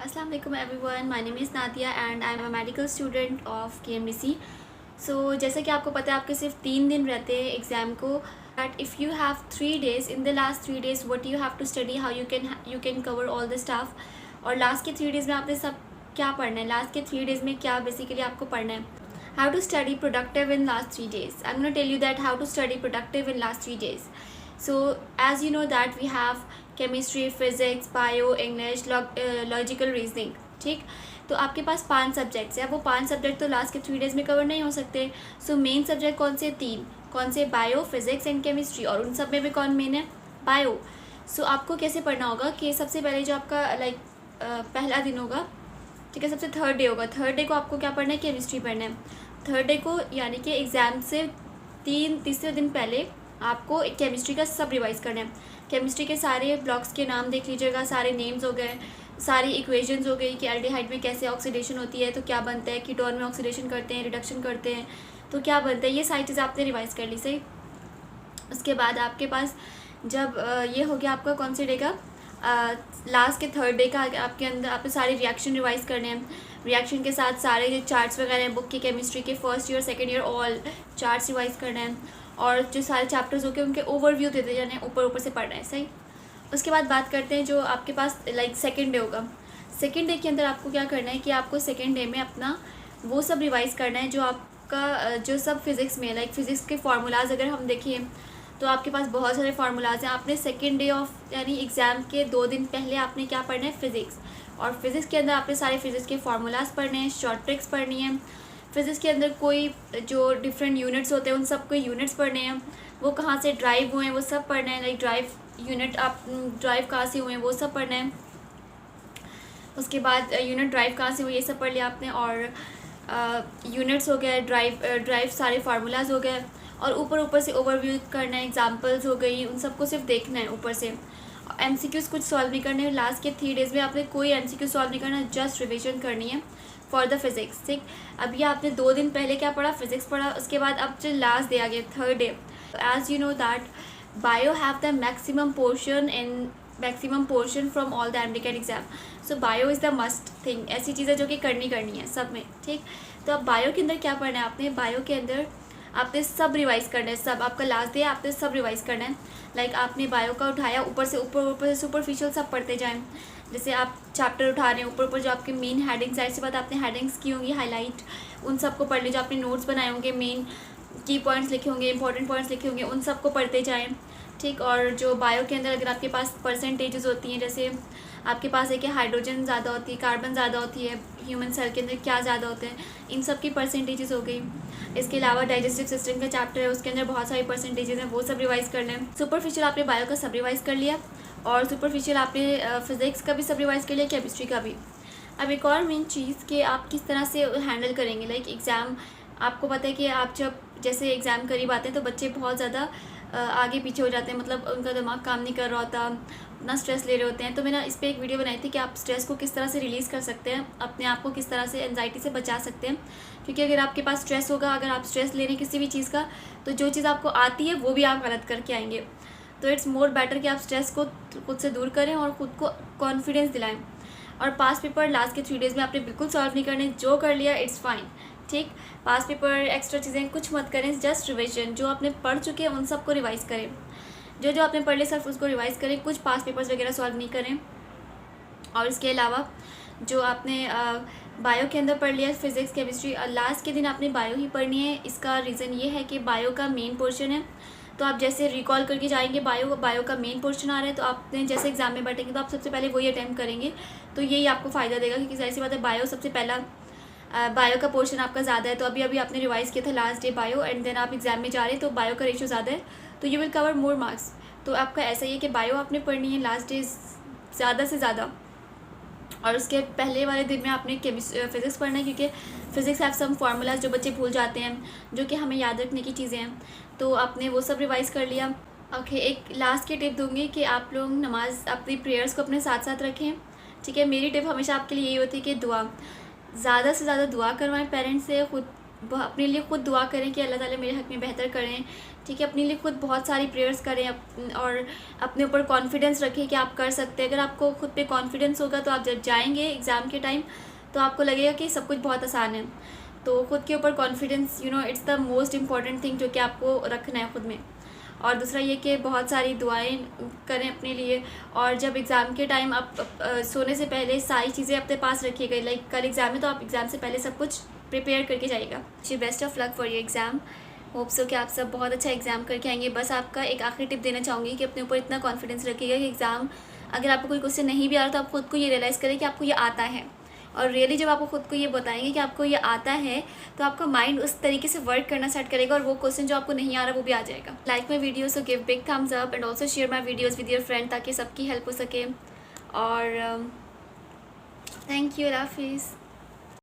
Assalamu alaikum everyone. My name is Nadia and I am a medical student of KMDC. So जैसा कि आपको पता है आपके सिर्फ 3 दिन रहते हैं एग्ज़ाम को. That if you have 3 days, in the last 3 days what you have to study, how you can cover all the stuff. और लास्ट के 3 days में आपने सब क्या पढ़ना है, लास्ट के 3 days में क्या बेसिकली आपको पढ़ना है. How to study productive in last 3 days. I'm going to tell you that how to study productive in last 3 days. So as you know that we have chemistry, physics, bio, English, logical reasoning. ठीक, तो आपके पास 5 subjects हैं. वो 5 subject तो last के 3 days में cover नहीं हो सकते. सो मेन सब्जेक्ट कौन से? 3. कौन से? Bio, physics and chemistry. और उन सब में भी कौन मेन है? बायो. सो आपको कैसे पढ़ना होगा कि सबसे पहले जो आपका पहला दिन होगा, ठीक है, सबसे थर्ड डे होगा. थर्ड डे को आपको क्या पढ़ना है? केमिस्ट्री पढ़ना है. थर्ड डे को यानी कि एग्ज़ाम से तीसरे दिन पहले आपको केमिस्ट्री का सब रिवाइज करना है. केमिस्ट्री के सारे ब्लॉक्स के नाम देख लीजिएगा, सारे नेम्स हो गए, सारी इक्वेशंस हो गई कि एल्डिहाइड में कैसे ऑक्सीडेशन होती है तो क्या बनता है, कीटोन में ऑक्सीडेशन करते हैं, रिडक्शन करते हैं तो क्या बनता है, ये सारी चीज़ें आपने रिवाइज़ कर ली. सही. उसके बाद आपके पास जब ये हो गया आपका कौन से डे का, लास्ट के थर्ड डे का, आपके अंदर आपने सारे रिएक्शन रिवाइज़ करने हैं. रिएक्शन के साथ सारे जो चार्ट्स वगैरह हैं बुक के केमिस्ट्री के first year second year all charts revise करना है. और जो सारे चैप्टर्स होके उनके ओवरव्यू देते जाने, ऊपर ऊपर से पढ़ना है. सही. उसके बाद बात करते हैं जो आपके पास सेकेंड डे होगा. सेकेंड डे के अंदर आपको क्या करना है कि आपको सेकेंड डे में अपना वो सब रिवाइज़ करना है जो आपका जो सब फिज़िक्स में फिज़िक्स के फार्मूलाज अगर हम देखें तो आपके पास बहुत सारे फार्मूलाज हैं. आपने सेकेंड डे ऑफ यानी एग्ज़ाम के 2 दिन पहले आपने क्या पढ़ना है? फ़िज़िक्स. और फिज़िक्स के अंदर आपने सारे फिज़िक्स के फार्मूलाज पढ़ने हैं, शॉर्ट ट्रिक्स पढ़नी है. फिज़िक्स के अंदर कोई जो डिफरेंट यूनिट्स होते हैं उन सब को यूनिट्स पढ़ने हैं, वो कहाँ से ड्राइव हुए हैं वो सब पढ़ना है. ड्राइव यूनिट आप ड्राइव कहाँ से हुए हैं वो सब पढ़ना है. उसके बाद यूनिट ड्राइव कहाँ से हुई ये सब पढ़ लिया आपने. और यूनिट्स हो गए, ड्राइव सारे फार्मूलाज हो गए. और ऊपर से ओवरव्यू करना है, एग्जांपल्स हो गई, उन सबको सिर्फ देखना है ऊपर से. MCQs कुछ सॉल्व नहीं करने. लास्ट के 3 days में आपने कोई MCQ सॉल्व नहीं करना, जस्ट रिविजन करनी है फॉर द फिज़िक्स. ठीक. अभी आपने 2 दिन पहले क्या पढ़ा? फिज़िक्स पढ़ा. उसके बाद अब जो लास्ट डे आ गया, third day, as you know that bio have the maximum portion from all the MDCAT exam. So bio is the must thing. ऐसी चीज़ें जो कि करनी है सब में. ठीक. तो अब बायो के अंदर क्या पढ़ना है आपने? बायो के अंदर आपने सब रिवाइज़ करना है. सब आपका लास्ट डे आपने सब रिवाइज़ करना है. आपने बायो का उठाया, ऊपर से सुपरफिशियल सब पढ़ते जाएं. जैसे आप चैप्टर उठा रहे हैं, ऊपर जो आपके मेन हेडिंग्स, जाहिर सी बात आपने हेडिंग्स की होंगी हाईलाइट, उन सबको पढ़ लीजिए. आपने नोट्स बनाए होंगे, मेन की पॉइंट्स लिखे होंगे, इंपॉर्टेंट पॉइंट्स लिखे होंगे, उन सबको पढ़ते जाएं. ठीक. और जो बायो के अंदर अगर आपके पास परसेंटेजेस होती हैं, जैसे आपके पास है कि हाइड्रोजन ज़्यादा होती है, कार्बन ज़्यादा होती है, ह्यूमन सेल के अंदर क्या ज़्यादा होते हैं, इन सब की परसेंटेजेस हो गई. इसके अलावा डाइजेस्टिव सिस्टम का चैप्टर है, उसके अंदर बहुत सारी परसेंटेजेस हैं, वो सब रिवाइज़ कर लें. सुपरफिशियल आपने बायो का सब रिवाइज़ कर लिया और सुपरफिशियल आपने फिज़िक्स का भी सब रिवाइज़ कर लिया, केमिस्ट्री का भी. अब एक और मेन चीज़ कि आप किस तरह से हैंडल करेंगे. एग्ज़ाम, आपको पता है कि आप जब जैसे एग्ज़ाम करीब आते हैं तो बच्चे बहुत ज़्यादा आगे पीछे हो जाते हैं, मतलब उनका दिमाग काम नहीं कर रहा होता, इतना स्ट्रेस ले रहे होते हैं. तो मैंने इस पर एक वीडियो बनाई थी कि आप स्ट्रेस को किस तरह से रिलीज़ कर सकते हैं, अपने आप को किस तरह से एंजाइटी से बचा सकते हैं. क्योंकि अगर आपके पास स्ट्रेस होगा, अगर आप स्ट्रेस ले रहे हैं किसी भी चीज़ का, तो जो चीज़ आपको आती है वो भी आप गलत करके आएंगे. तो इट्स मोर बेटर कि आप स्ट्रेस को खुद से दूर करें और ख़ुद को कॉन्फिडेंस दिलाएं. और पास पेपर लास्ट के 3 days में आपने बिल्कुल सॉल्व नहीं करने, जो कर लिया इट्स फाइन. ठीक. पास पेपर एक्स्ट्रा चीज़ें कुछ मत करें, जस्ट रिविजन. जो आपने पढ़ चुके हैं उन सबको रिवाइज़ करें, जो आपने पढ़ लिया सिर्फ उसको रिवाइज़ करें. कुछ पास पेपर्स वगैरह सॉल्व नहीं करें. और इसके अलावा जो आपने बायो के अंदर पढ़ लिया, फिज़िक्स, केमिस्ट्री, लास्ट के दिन आपने बायो ही पढ़नी है. इसका रीज़न ये है कि बायो का मेन पोर्शन है, तो आप जैसे रिकॉल करके जाएंगे बायो का मेन पोर्शन आ रहा है, तो आपने जैसे एग्ज़ाम में बैठेंगे तो आप सबसे पहले वही अटैम्प्ट करेंगे, तो यही आपको फ़ायदा देगा. क्योंकि जाहिर सी बात है बायो सबसे पहला, बायो का पोर्शन आपका ज़्यादा है. तो अभी आपने रिवाइज़ किया था last day bio, and then आप एग्ज़ाम में जा रहे हैं तो बायो का रेशियो ज़्यादा है, तो you will cover more marks. तो आपका ऐसा ही है कि बायो आपने पढ़नी है लास्ट डे ज़्यादा से ज़्यादा. और उसके पहले वाले दिन में आपने फिज़िक्स पढ़ना है, क्योंकि फ़िज़िक्स हैव सम फार्मूलाज जो बच्चे भूल जाते हैं, जो कि हमें याद रखने की चीज़ें हैं. तो आपने वो सब रिवाइज़ कर लिया. ओके. एक लास्ट की टिप दूंगी कि आप लोग नमाज़, अपनी प्रेयर्स को अपने साथ साथ रखें. ठीक है. मेरी टिप हमेशा आपके लिए यही होती है कि दुआ, ज़्यादा से ज़्यादा दुआ करवाएं पेरेंट्स से, खुद अपने लिए खुद दुआ करें कि अल्लाह ताला मेरे हक़ में बेहतर करें, ठीक है। अपने लिए खुद बहुत सारी प्रेयर्स करें और अपने ऊपर कॉन्फिडेंस रखें कि आप कर सकते हैं। अगर आपको खुद पे कॉन्फिडेंस होगा तो आप जब जाएंगे एग्ज़ाम के टाइम तो आपको लगेगा कि सब कुछ बहुत आसान है। तो खुद के ऊपर confidence it's the most important thing जो कि आपको रखना है खुद में। और दूसरा ये कि बहुत सारी दुआएं करें अपने लिए, और जब एग्ज़ाम के टाइम आप सोने से पहले सारी चीज़ें अपने पास रखिएगा। लाइक कल एग्ज़ाम है तो आप एग्ज़ाम से पहले सब कुछ प्रिपेयर करके जाइएगा। जी, best of luck for your exam. Hope so कि आप सब बहुत अच्छा एग्ज़ाम करके आएंगे। बस आपका एक आखिरी टिप देना चाहूँगी कि अपने ऊपर इतना कॉन्फिडेंस रखिएगा कि एग्ज़ाम अगर आपको कोई क्वेश्चन नहीं भी आ रहा तो आप खुद को ये रियलाइज़ करें कि आपको ये आता है। और रियली जब आपको खुद को ये बताएंगे कि आपको ये आता है तो आपका माइंड उस तरीके से वर्क करना स्टार्ट करेगा और वो क्वेश्चन जो आपको नहीं आ रहा वो भी आ जाएगा। Like my video, so give big thumbs up and also share my videos with your friend ताकि सबकी हेल्प हो सके। और थैंक यू, अल्लाह हाफिज़।